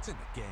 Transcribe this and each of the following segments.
in the game.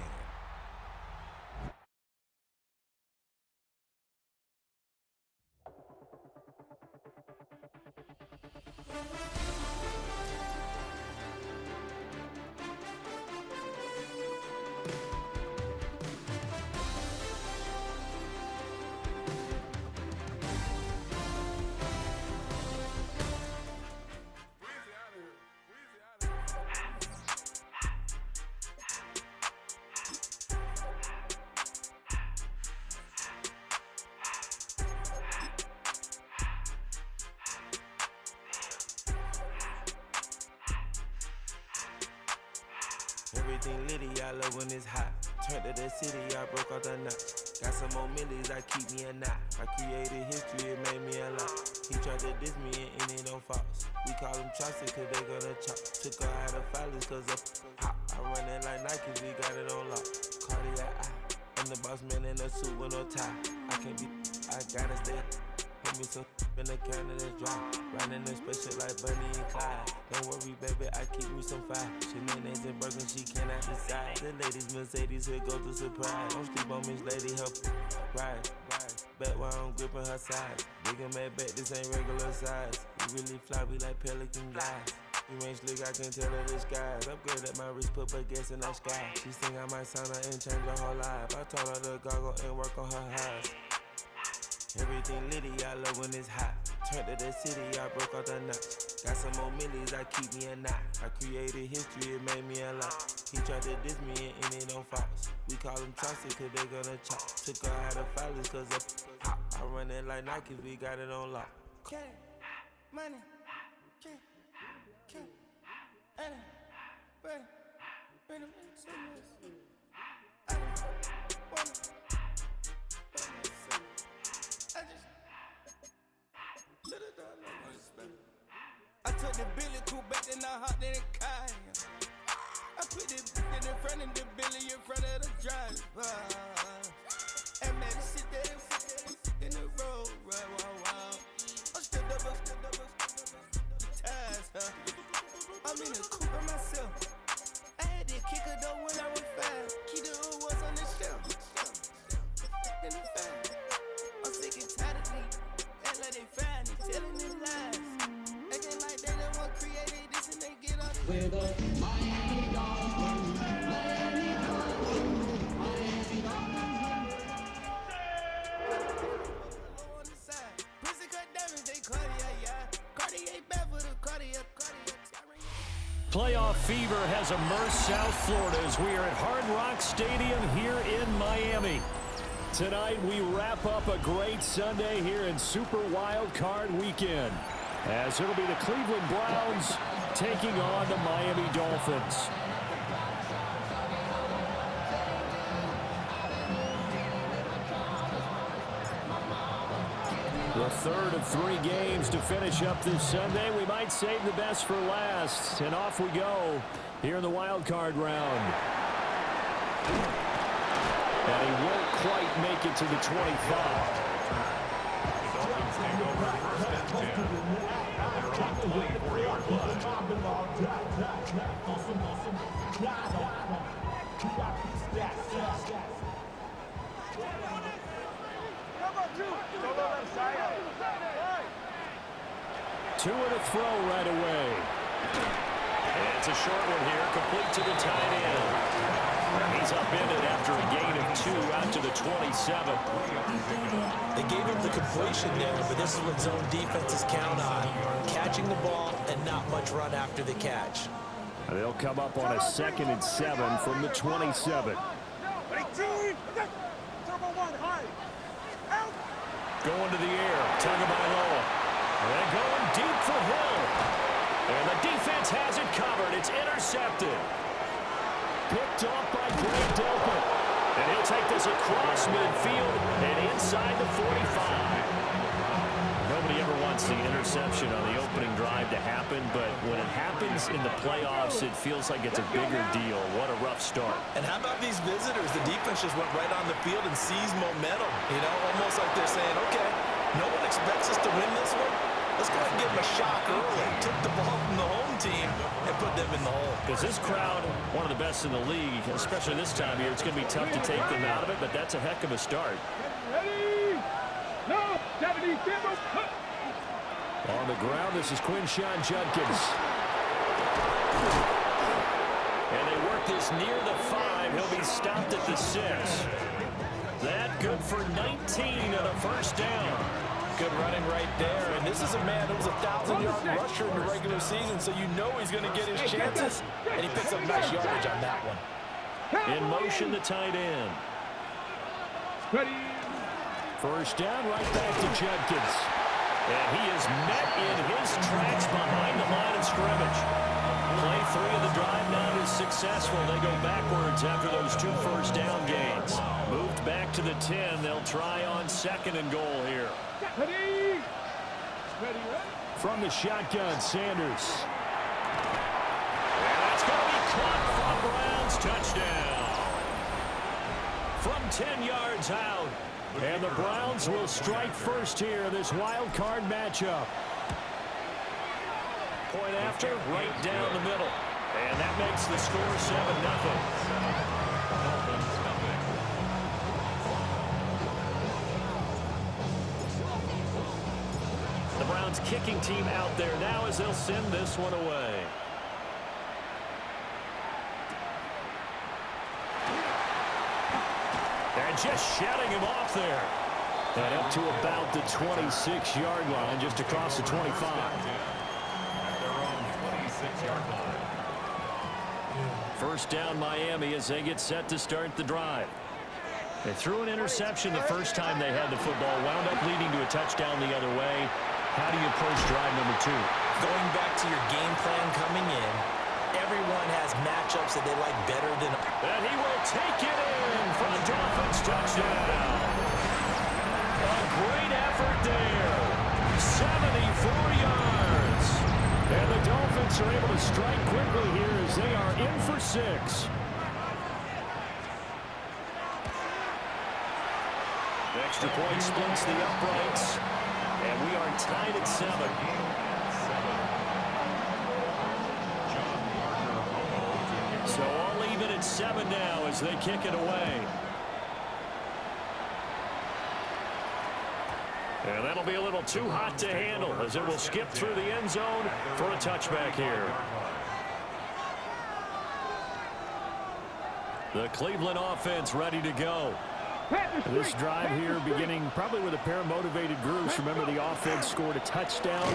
Everything litty, I love when it's hot. Turned to the city, I broke out the knot. Got some more millies, I keep me a knot. I created history, it made me a lot. He tried to diss me and it don't false. We call them chopsticks cause they gonna chop. Took her out of filers cause of hot. I run it like Nike, we got it on lock. Cardiac eye, I'm the boss man in a suit with no tie. I can't be, I gotta stay. Put me some in the counter that's dry. Riding the special like Bunny and Clyde. Don't worry, baby, I keep me some fire. Shenanigans and Birkin, she cannot decide. The ladies Mercedes, here go to surprise. Don't sleep on Miss Lady, help ride. Bet while I'm gripping her side. Big and mad bet, this ain't regular size. We really fly, we like pelican guys. You ain't slick, I can tell her the skies. Upgrade at my wrist, put baguettes in the sky. She think I might sign her and change her whole life. I told her to goggle and work on her highs. Everything litty, I love when it's hot. Turned to the city, I broke out the knot. Got some more millies, I keep me a knot. I created history, it made me a lot. He tried to diss me and it don't false. We call them chopsticks cause they gonna chop. Took her out of filers cause of hot. I run it like Nike, we got it on lock. Cash, money, cash, money, bread, bread, I don't wanna. I took the Billy Cool back, then I hopped in the car. I put the in front of the Billy in front of the driver. And man, sit there in the road, right, wow. I'm still double, ties, huh? I'm in the coupe by myself. I had to kick her though when I was 5. Key the was on the shelf. In the fast. I'm sick and tired of me. Act like they find it, telling them lies. Acting like they the one created this and they get up. We're the Miami Dolphins, Miami Dolphins, Miami Dolphins. On the side, pussy cut diamonds, they Cartier bad for the Cartier. Playoff fever has immersed South Florida as we are at Hard Rock Stadium here in Miami. Tonight we wrap up a great Sunday here in Super Wild Card Weekend, as it'll be the Cleveland Browns taking on the Miami Dolphins. The third of 3 games to finish up this Sunday. We might save the best for last, and off we go here in the wild card round. And he won't quite make it to the 25. Two in a throw right away. And it's a short one here, complete to the tight end. He's upended after a gain of 2 out to the 27. They gave him the completion there, but this is what zone defenses count on. Catching the ball and not much run after the catch. They'll come up on a 2nd and 7 from the 27. Going to the air, Tagovailoa. And going deep for Hill. And the defense has it covered. It's intercepted. Picked off by Greg Delpit. And he'll take this across midfield and inside the 45. Nobody ever wants the interception on the opening drive to happen, but when it happens in the playoffs, it feels like it's a bigger deal. What a rough start. And how about these visitors? The defense just went right on the field and seized momentum. You know, almost like they're saying, okay, no one expects us to win this one. Let's go ahead and give them a shock early. Took the ball from the home team and put them in the hole. Because this crowd, one of the best in the league, especially this time of year, it's going to be tough to take them out of it, but that's a heck of a start. Ready? No, 70, On the ground, this is Quinshawn Judkins. And they work this near the 5. He'll be stopped at the 6. That good for 19 and a first down. Good running right there. And this is a man who was a 1,000-yard rusher in the regular season, so you know he's going to get his chances. And he picks up nice yardage on that one. In motion, the tight end. Ready? First down, right back to Judkins. And he is met in his tracks behind the line of scrimmage. Play 3 of the drive not as successful. They go backwards after those 2 first down gains. Moved back to the 10. They'll try on second and goal here. Ready? Ready? From the shotgun, Sanders. And that's going to be caught from Browns. Touchdown. From 10 yards out. And the Browns will strike first here in this wild card matchup. Point after, right down the middle. And that makes the score 7-0. The Browns kicking team out there now as they'll send this one away. And just shutting him off there. And up to about the 26-yard line, just across the 25. First down Miami as they get set to start the drive. They threw an interception the first time they had the football, wound up leading to a touchdown the other way. How do you approach drive number 2? Going back to your game plan coming in, everyone has matchups that they like better than. And he will take it in for the Dolphins touchdown. A great effort there. 74 yards. And the Dolphins are able to strike quickly here as they are in for 6. Extra point splits the uprights. And we are tied at 7. So all even at 7 now as they kick it away. And that'll be a little too hot to handle as it will skip through the end zone for a touchback here. The Cleveland offense ready to go. This drive here beginning probably with a pair of motivated groups. Remember, the offense scored a touchdown.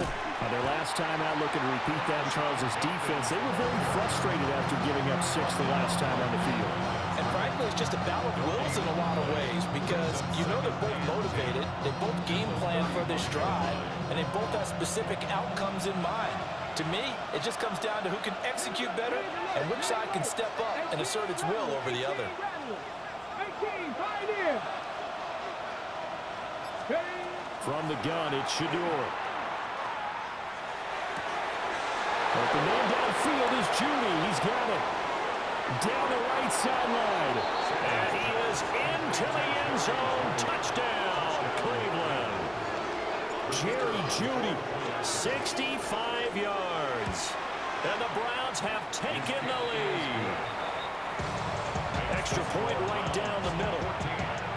Their last time out looking to repeat that in Charles's defense. They were very frustrated after giving up 6 the last time on the field. And frankly, it's just a battle of wills in a lot of ways because you know they're both motivated. They both game plan for this drive, and they both have specific outcomes in mind. To me, it just comes down to who can execute better and which side can step up and assert its will over the other. From the gun, it's Shador. But the man downfield is Judy. He's got it. Down the right sideline. And he is into the end zone. Touchdown, Cleveland. Jerry Judy, 65 yards. And the Browns have taken the lead. Extra point right down the middle.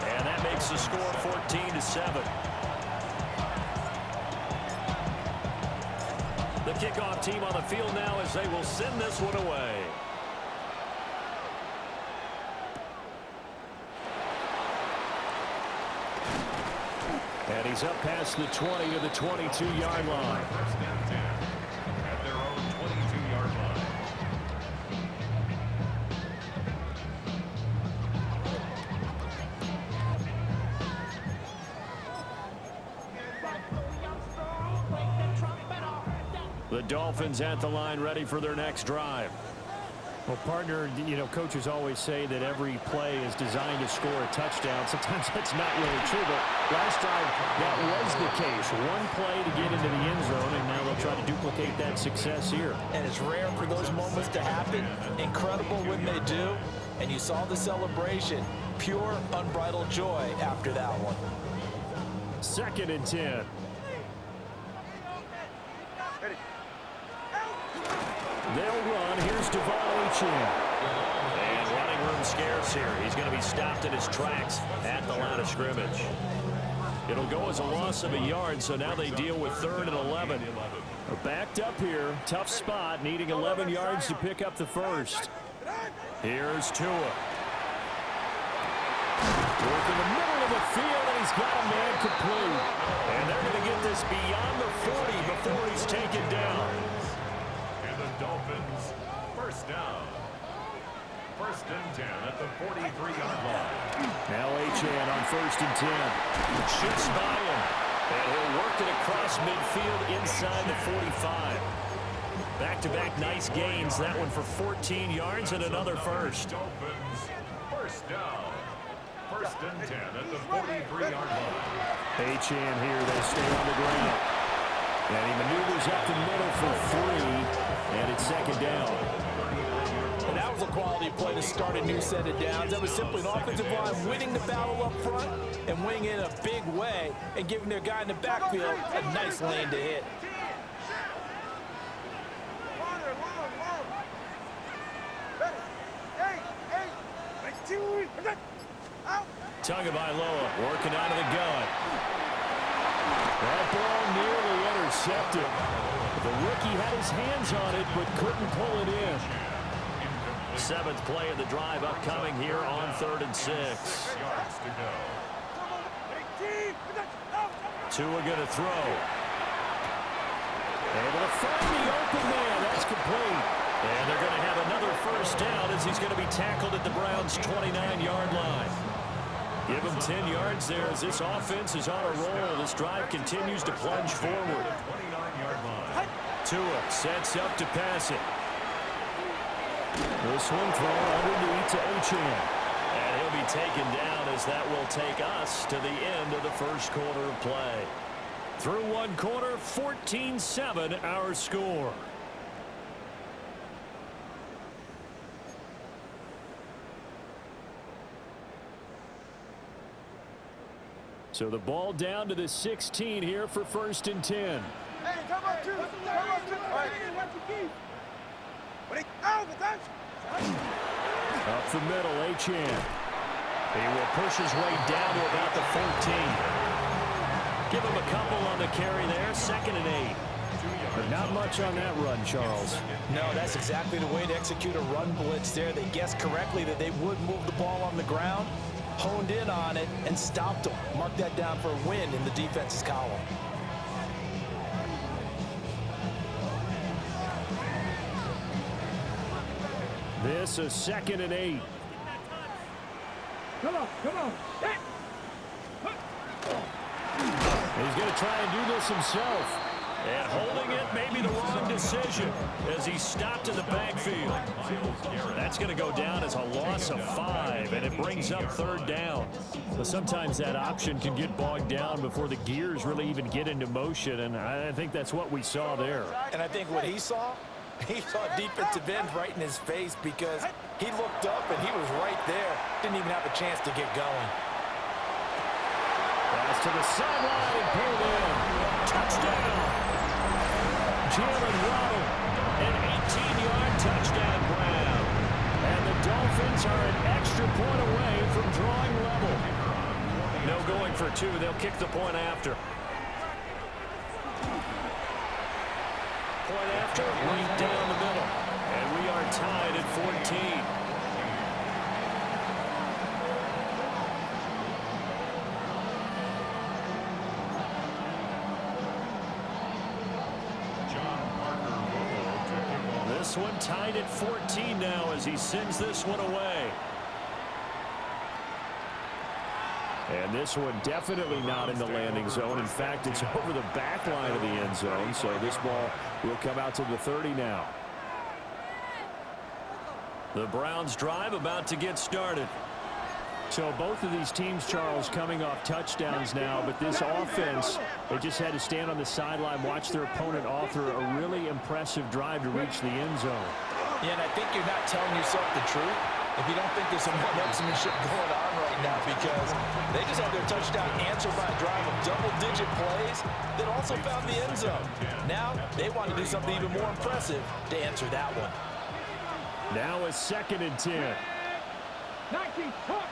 And that makes the score 14-7. The kickoff team on the field now as they will send this one away. And he's up past the 20 to the 22-yard line. At their own 22-yard line. The Dolphins at the line ready for their next drive. Well, partner, you know, coaches always say that every play is designed to score a touchdown. Sometimes that's not really true, but last drive that was the case. One play to get into the end zone, and now they'll try to duplicate that success here. And it's rare for those moments to happen. Incredible when they do. And you saw the celebration. Pure, unbridled joy after that one. 2nd and 10. is Devon Achane. And running room scarce here. He's going to be stopped in his tracks at the line of scrimmage. It'll go as a loss of a yard, so now they deal with 3rd and 11. They're backed up here. Tough spot, needing 11 yards to pick up the first. Here's Tua. Work in the middle of the field, and he's got a man complete. And they're going to get this beyond the 40 before he's taken down. And the Dolphins, first down. 1st and 10 at the 43-yard line. Now Achane on 1st and 10. Shifts by him. And he'll work it across midfield inside the 45. Back-to-back nice gains. That one for 14 yards and another first. Dolphins, first down. 1st and 10 at the 43-yard line. Achane here. They stay on the ground. And he maneuvers up the middle for 3. And it's 2nd down. And that was a quality play to start a new set of downs. That was simply an offensive line winning the battle up front and winning it in a big way and giving their guy in the backfield a nice lane to hit. Tagovailoa working out of the gun. That ball nearly intercepted. The rookie had his hands on it but couldn't pull it in. 7th play of the drive upcoming here on 3rd and 6. Yards to go. Tua going to throw. Able to find the open man. That's complete. And they're going to have another first down as he's going to be tackled at the Browns' 29-yard line. Give him 10 yards there as this offense is on a roll. This drive continues to plunge forward. 29-yard line. Tua sets up to pass it. This one thrown underneath to Achane. And he'll be taken down as that will take us to the end of the first quarter of play. Through one quarter, 14-7 our score. So the ball down to the 16 here for 1st and 10. Hey, come on, two. Come on, two. All right. Up the middle, Achane. He will push his way down to about the 14. Give him a couple on the carry there, 2nd and 8. But not much on that run, Charles. No, that's exactly the way to execute a run blitz there. They guessed correctly that they would move the ball on the ground, honed in on it, and stopped them. Mark that down for a win in the defense's column. This is 2nd and 8. Come on. He's going to try and do this himself. And holding it may be the wrong decision as he's stopped in the backfield. That's going to go down as a loss of 5, and it brings up 3rd down. But sometimes that option can get bogged down before the gears really even get into motion, and I think that's what we saw there. And I think what he saw a defensive end right in his face because he looked up and he was right there. Didn't even have a chance to get going. Pass to the sideline and pulled in. Touchdown. Jalen Waddle, an 18-yard touchdown grab. And the Dolphins are an extra point away from drawing level. No going for 2. They'll kick the point after. Point after, right down the middle. And we are tied at 14. This one tied at 14 now as he sends this one away. And this one definitely not in the landing zone. In fact, it's over the back line of the end zone. So this ball will come out to the 30 now. The Browns drive about to get started. So both of these teams, Charles, coming off touchdowns now, but this offense, they just had to stand on the sideline, watch their opponent author a really impressive drive to reach the end zone. Yeah, and I think you're not telling yourself the truth if you don't think there's some one-upsmanship going on right now, because they just had their touchdown answered by a drive of double-digit plays that also found the end zone. Now they want to do something even more impressive to answer that one. Now a 2nd and 10. 19, Hawk,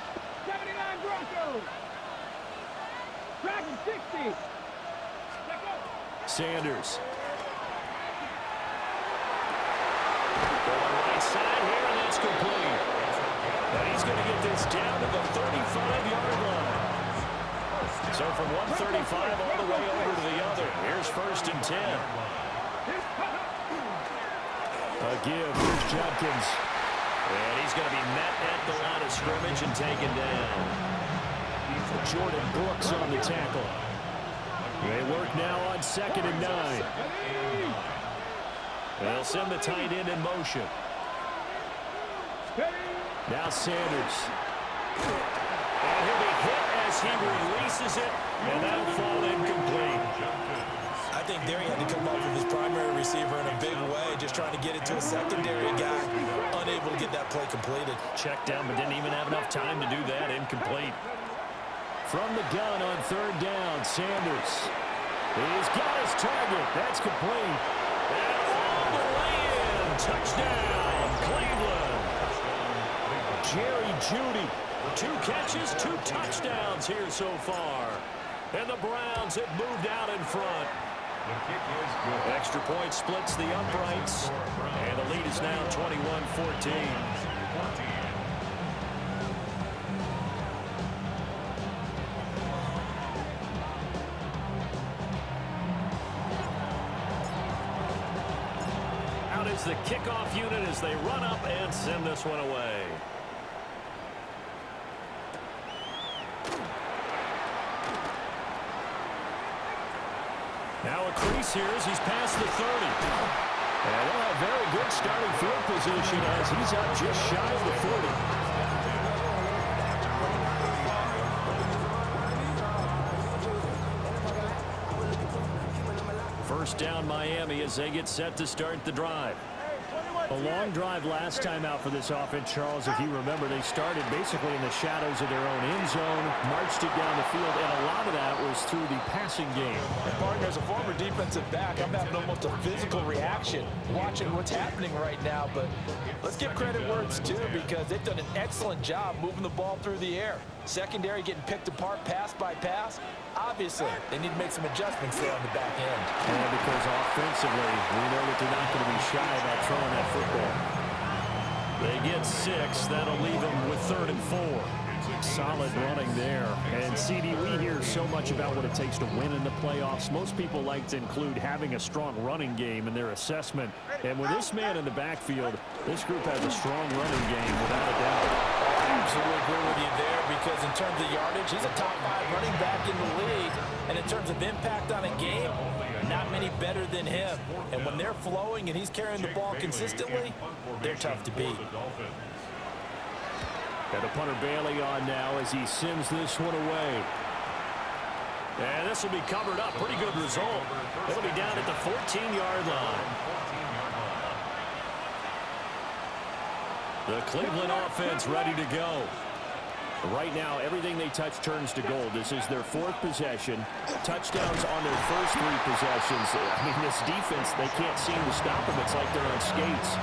79 Broncos. Dragon 60. Sanders. Going right side here, and that's complete. And he's going to get this down to the 35-yard line. So from 135 all the way over to the other. Here's 1st and 10. A give. Here's Judkins. And he's going to be met at the line of scrimmage and taken down. Jordan Brooks on the tackle. They work now on 2nd and 9. They'll send the tight end in motion. Now Sanders. And he'll be hit as he releases it, and that'll fall incomplete. I think there he had to come up with his primary receiver in a big way, just trying to get it to a secondary guy, unable to get that play completed. Checked down, but didn't even have enough time to do that. Incomplete. From the gun on 3rd down, Sanders. He's got his target. That's complete. And all the way in. Touchdown, Cleveland. Jerry Jeudy. 2 catches, 2 touchdowns here so far. And the Browns have moved out in front. The kick is good. Extra point splits the uprights. And the lead is now 21-14. Out is the kickoff unit as they run up and send this one away. Now a crease here as he's past the 30. And they'll have very good starting field position as he's up just shy of the 40. First down Miami as they get set to start the drive. A long drive last time out for this offense, Charles. If you remember, they started basically in the shadows of their own end zone, marched it down the field, and a lot of that was through the passing game. And partner, as a former defensive back, I'm having almost a physical reaction watching what's happening right now. But let's give credit where it's due, because they've done an excellent job moving the ball through the air. Secondary getting picked apart pass by pass. Obviously, they need to make some adjustments there on the back end. And because offensively, we know that they're not going to be shy about throwing that football. They get 6. That'll leave them with 3rd and 4. Solid running there. And, CD, we hear so much about what it takes to win in the playoffs. Most people like to include having a strong running game in their assessment. And with this man in the backfield, this group has a strong running game without a doubt. Absolutely agree with you there, because in terms of yardage, he's a top 5 running back in the league. And in terms of impact on a game, not many better than him. And when they're flowing and he's carrying the ball consistently, they're tough to beat. Got the punter Bailey on now as he sends this one away. And this will be covered up. Pretty good result. It'll be down at the 14-yard line. The Cleveland offense ready to go. Right now, everything they touch turns to gold. This is their 4th possession. Touchdowns on their first 3 possessions. I mean, this defense, they can't seem to stop them. It's like they're on skates.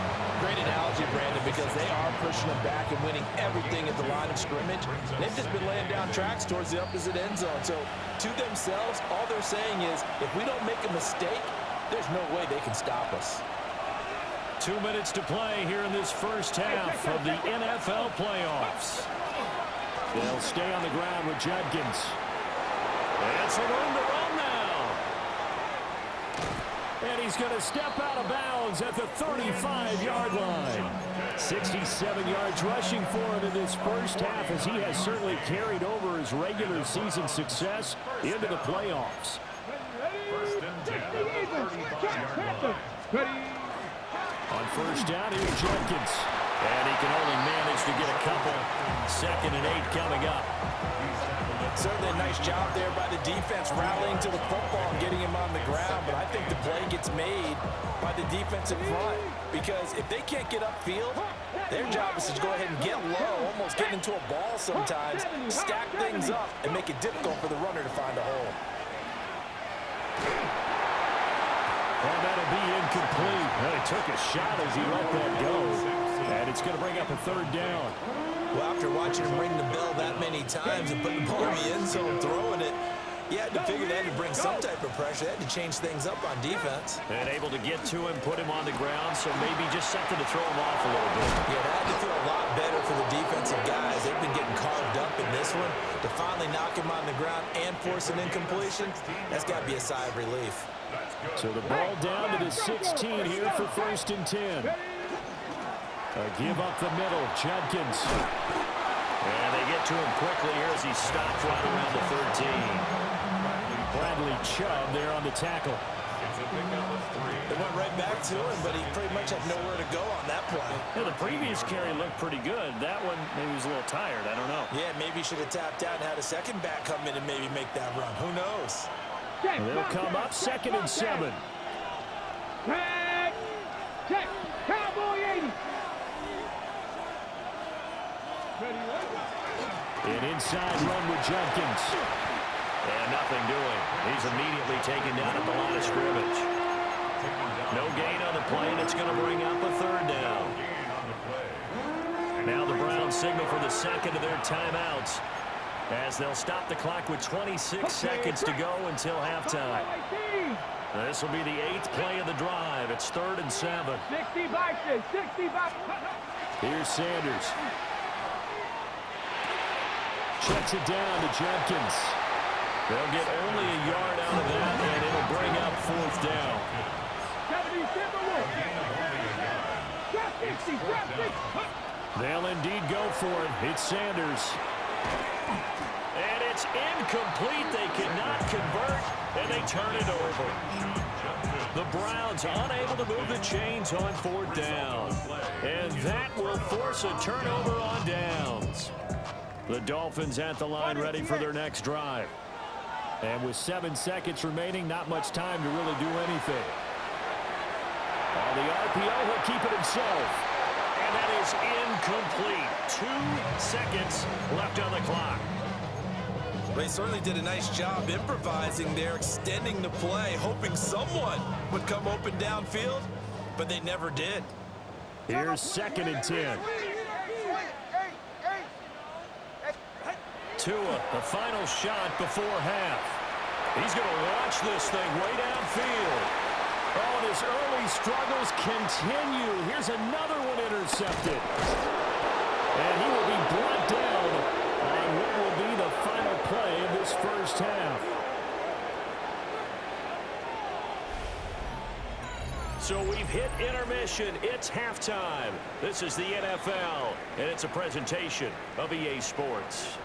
Great analogy, Brandon, because they are pushing them back and winning everything at the line of scrimmage. They've just been laying down tracks towards the opposite end zone. So, to themselves, all they're saying is, if we don't make a mistake, there's no way they can stop us. 2 minutes to play here in this first half of the NFL playoffs. They'll stay on the ground with Judkins. And some room to run now. And he's going to step out of bounds at the 35-yard line. 67 yards rushing for him in this first half, as he has certainly carried over his regular season success into the playoffs. First and 10 at the 35-yard line. On first down, here's Judkins. And he can only manage to get a couple. 2nd and 8 coming up. Certainly a nice job there by the defense, rallying to the football and getting him on the ground. But I think the play gets made by the defensive front, because if they can't get upfield, their job is to go ahead and get low, almost get into a ball sometimes, stack things up, and make it difficult for the runner to find a hole. Well, that'll be incomplete. Well, he took a shot as he let that go. And it's going to bring up a third down. Well, after watching him ring the bell that many times and putting the ball in the end zone, throwing it, you had to figure they had to bring some type of pressure. They had to change things up on defense. And able to get to him, put him on the ground, so maybe just something to throw him off a little bit. Yeah, that had to feel a lot better for the defensive guys. They've been getting carved up in this one. To finally knock him on the ground and force an incompletion, that's got to be a sigh of relief. So the ball down to the 16 here for 1st and 10. Give up the middle, Judkins. And they get to him quickly here as he stopped right around the 13. Bradley Chubb there on the tackle. They went right back to him, but he pretty much had nowhere to go on that play. Yeah, the previous carry looked pretty good. That one, maybe he was a little tired. I don't know. Yeah, maybe he should have tapped out and had a second back come in and maybe make that run. Who knows? Well, they'll come up 2nd and 7. Check. Cowboy 80. An inside run with Judkins. And nothing doing. He's immediately taken down at the line of scrimmage. No gain on the play, and it's going to bring up a 3rd down. Now the Browns signal for the second of their timeouts as they'll stop the clock with 26 seconds to go until halftime. This will be the 8th play of the drive. It's 3rd and 7. 65. Here's Sanders. Checks it down to Judkins. They'll get only a yard out of that, and it'll bring up 4th down. They'll indeed go for it. It's Sanders. And it's incomplete. They cannot convert, and they turn it over. The Browns unable to move the chains on 4th down. And that will force a turnover on downs. The Dolphins at the line ready for their next drive. And with 7 seconds remaining, not much time to really do anything. On the RPO, he'll keep it himself. And that is incomplete. 2 seconds left on the clock. They certainly did a nice job improvising there, extending the play, hoping someone would come open downfield, but they never did. Here's 2nd and 10. Tua, the final shot before half. He's going to launch this thing way downfield. Oh, and his early struggles continue. Here's another one intercepted. And he will be brought down on what will be the final play of this first half. So we've hit intermission. It's halftime. This is the NFL, and it's a presentation of EA Sports.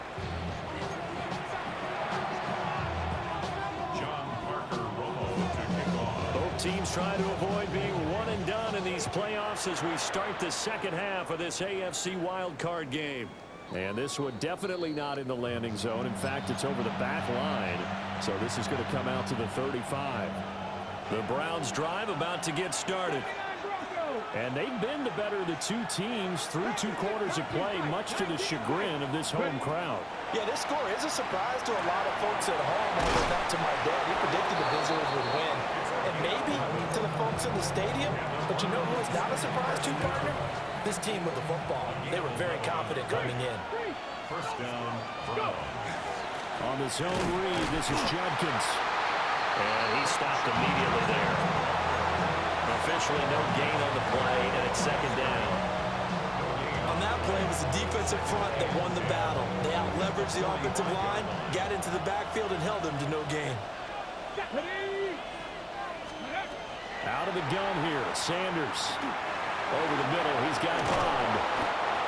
Teams trying to avoid being one and done in these playoffs as we start the second half of this AFC wild card game. And this one definitely not in the landing zone. In fact, it's over the back line. So this is going to come out to the 35. The Browns drive about to get started. And they've been the better of the two teams through 2 quarters of play, much to the chagrin of this home crowd. Yeah, this score is a surprise to a lot of folks at home, although not to my dad. He predicted the visitors would win. And maybe to the folks in the stadium, but you know who was not a surprise to, partner? This team with the football. They were very confident coming in. 1st down, Browns. On the zone read, this is Judkins. And he stopped immediately there. Officially no gain on the play, and it's 2nd down. On that play, it was the defensive front that won the battle. They out-leveraged the offensive line, got into the backfield, and held them to no gain. Out of the gun here, Sanders. Over the middle, he's got Bond.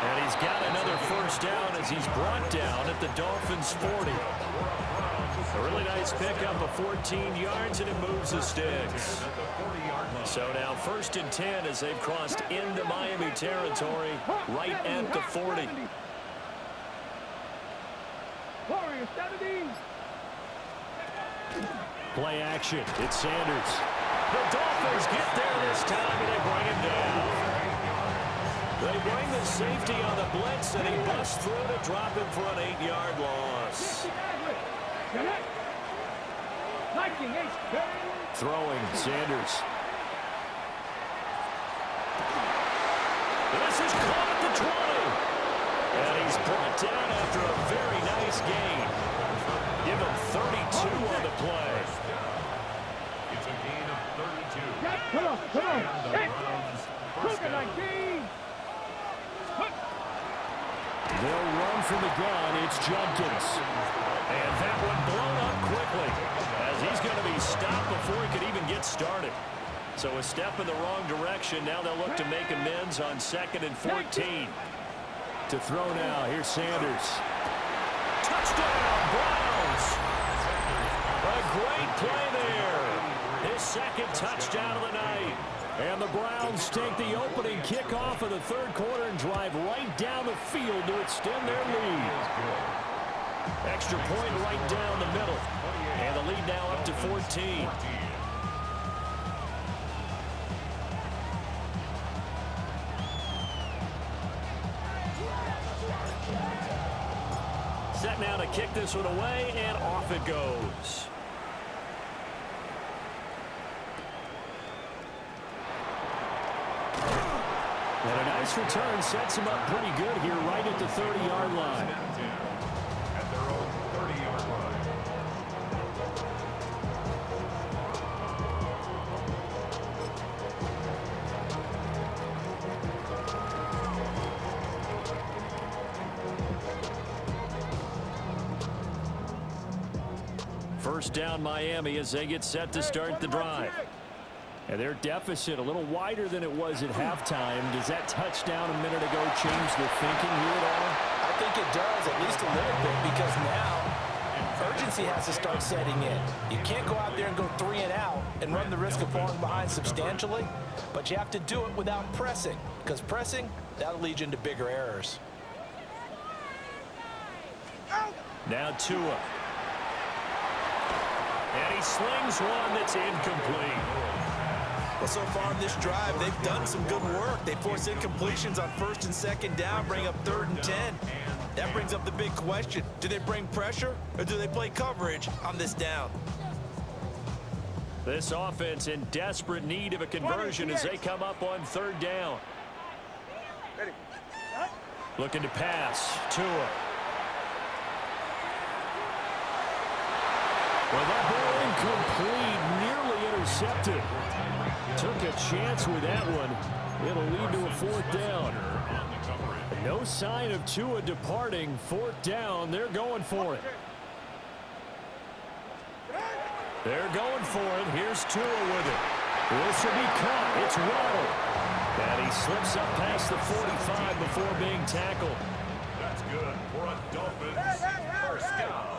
And he's got another 1st down as he's brought down at the Dolphins' 40. A really nice pickup of 14 yards, and it moves the sticks. So now 1st and 10 as they've crossed into Miami territory right at the 40. Play action. It's Sanders. The Dolphins get there this time, and they bring him down. They bring the safety on the blitz, and he busts through to drop him for an 8-yard loss. Throwing, Sanders. This is down after a very nice gain. Give him 32 on the play. It's a gain of 32. Come on, come on. And the Hey, Browns cook first it down. like these. They'll run from the gun. It's Junkins. And that one blown up quickly as he's going to be stopped before he could even get started. So a step in the wrong direction. Now they'll look to make amends on 2nd and 14. To throw now. Here's Sanders. Touchdown, Browns. A great play there. His 2nd touchdown of the night. And the Browns take the opening kickoff of the 3rd quarter and drive right down the field to extend their lead. Extra point right down the middle. And the lead now up to 14. Set now to kick this one away, and off it goes. And a nice return sets him up pretty good here right at the 30-yard line. At their own 30-yard line. First down Miami as they get set to start the drive. And their deficit a little wider than it was at halftime. Does that touchdown a minute ago change the thinking here at all? I think it does, at least a little bit, because now urgency has to start setting in. You can't go out there and go 3 and out and run the risk of falling behind substantially, but you have to do it without pressing, because pressing, that'll lead you into bigger errors. Now Tua. And he slings one that's incomplete. Well, so far in this drive, they've done some good work. They force incompletions on 1st and 2nd down, bring up 3rd and 10. That brings up the big question. Do they bring pressure or do they play coverage on this down? This offense in desperate need of a conversion as they come up on 3rd down. Looking to pass. Tua. Well, that ball incomplete, nearly intercepted. Took a chance with that one. It'll lead to a 4th down. No sign of Tua departing. 4th down. They're going for it. They're going for it. Here's Tua with it. This will be caught. It's Waddle. And he slips up past the 45 before being tackled. That's good for a Dolphins first down.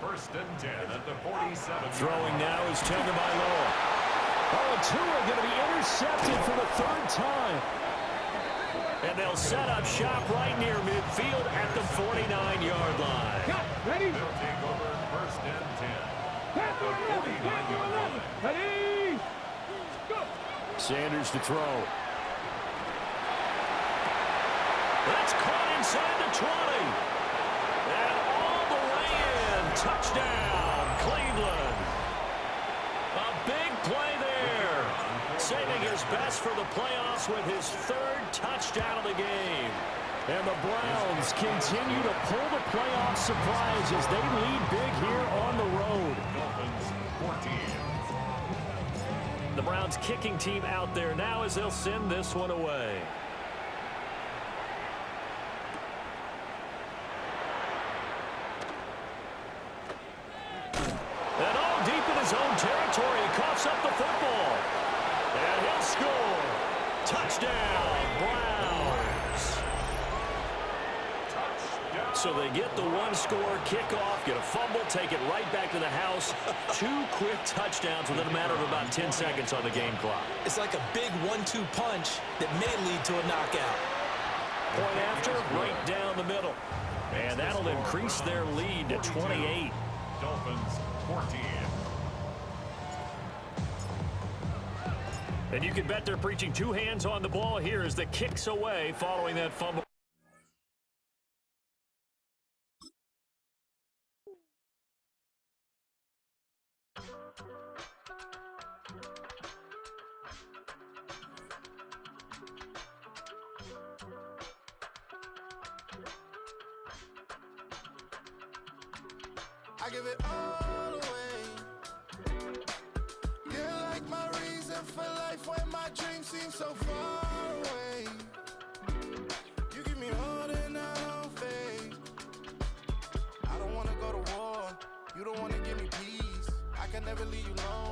1st and 10 at the 47. Throwing now is Tagovailoa. Oh, Tua going to be intercepted for the 3rd time. And they'll set up shop right near midfield at the 49-yard line. Ready? They'll take over 1st and 10 at the 49-yard line. Ready? Go. Sanders to throw. That's caught inside the 20. And all the way in. Touchdown, Cleveland. A big play there. Saving his best for the playoffs with his 3rd touchdown of the game. And the Browns continue to pull the playoff surprise as they lead big here on the road. Dolphins 14. The Browns kicking team out there now as they'll send this one away. And all deep in his own territory, he coughs up the football. And he'll score. Touchdown, Browns. So they get the 1-score kickoff, get a fumble, take it right back to the house. 2 quick touchdowns within a matter of about 10 seconds on the game clock. It's like a big 1-2 punch that may lead to a knockout. Point after, right down the middle. And that'll increase their lead to 28. Dolphins 14. And you can bet they're preaching 2 hands on the ball here as the kick's away following that fumble. I give it all away. You're like my reason for life when my dreams seem so far away. You give me all and I don't fade. I don't wanna go to war. You don't wanna give me peace. I can never leave you alone.